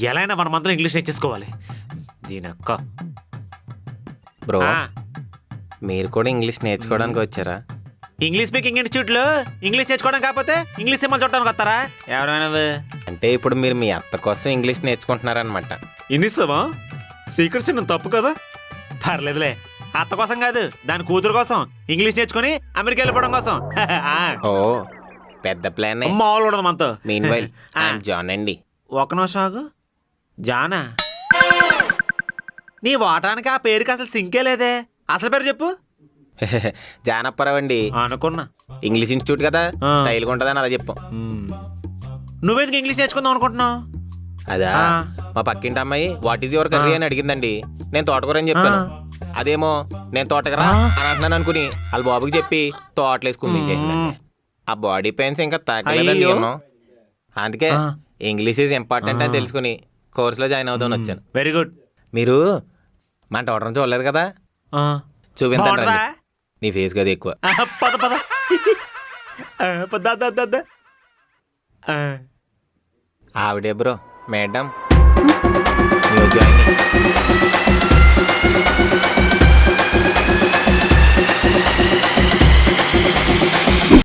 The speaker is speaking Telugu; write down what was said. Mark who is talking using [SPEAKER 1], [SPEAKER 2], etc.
[SPEAKER 1] ఎలా అయినా 1 monthలో ఇంగ్లీష్ నేర్చేసుకోవాలి. దీనక్క
[SPEAKER 2] బ్రో, మీరు కూడా ఇంగ్లీష్ నేర్చుకోవడానికి వచ్చారా?
[SPEAKER 1] ఇంగ్లీష్ స్పీకింగ్ ఇన్స్టిట్యూట్లో ఇంగ్లీష్ నేర్చుకోవడం కాకపోతే ఇంగ్లీష్ సినిమాలు చూడడానికి వస్తారా? ఎవరైనా
[SPEAKER 2] అంటే ఇప్పుడు మీరు మీ అత్త కోసం ఇంగ్లీష్ నేర్చుకుంటున్నారనమాట.
[SPEAKER 1] ఇన్నిస్తావా? సీక్రెట్స్ తప్పు కదా. పర్లేదులే, అత్త కోసం కాదు, దాని కూతురు కోసం ఇంగ్లీష్ నేర్చుకుని అమెరికా వెళ్ళిపోవడం కోసం.
[SPEAKER 2] ఓ పెద్ద ప్లాన్.
[SPEAKER 1] మామూలు ఉండదు మనతో.
[SPEAKER 2] మీన్వైల్ ఐఎమ్ జాన్ అండి.
[SPEAKER 1] ఒక నిమిషం ఆగు. జానా? నీ వాటానికి ఆ పేరుకి అసలు సింకే లేదే. అసలు పేరు చెప్పు.
[SPEAKER 2] జానప్పరావు అండి.
[SPEAKER 1] అనుకున్నా.
[SPEAKER 2] ఇంగ్లీష్ ఇన్స్టిట్యూట్ కదా, స్టైల్గా ఉంటుందని అలా చెప్పాం.
[SPEAKER 1] నువ్వెందుకు ఇంగ్లీష్ నేర్చుకుందాం అనుకుంటున్నావు?
[SPEAKER 2] అదా, మా పక్కింటి అమ్మాయి వాట్ ఈజ్ యువర్ కర్రీ అని అడిగిందండి. నేను తోటకూర అని చెప్పాను. అదేమో నేను తోటకరా అని అంటున్నాను అనుకుని వాళ్ళ బాబుకి చెప్పి తోటలు వేసుకుని చేసిందండి. ఆ బాడీ పెయిన్స్ ఇంకా తగ్గలేదండి ఏమో. అందుకే ఇంగ్లీష్ ఈజ్ ఇంపార్టెంట్ అని తెలుసుకుని కోర్సులో జాయిన్ అవుదామని వచ్చాను.
[SPEAKER 1] Very good.
[SPEAKER 2] మీరు మన తోటను చూడలేదు కదా, చూపించండి. నీ ఫేస్ కదా ఎక్కువ.
[SPEAKER 1] పద పద పద.
[SPEAKER 2] ఆవిడే బ్రో మేడం, న్యూ జాయిన్.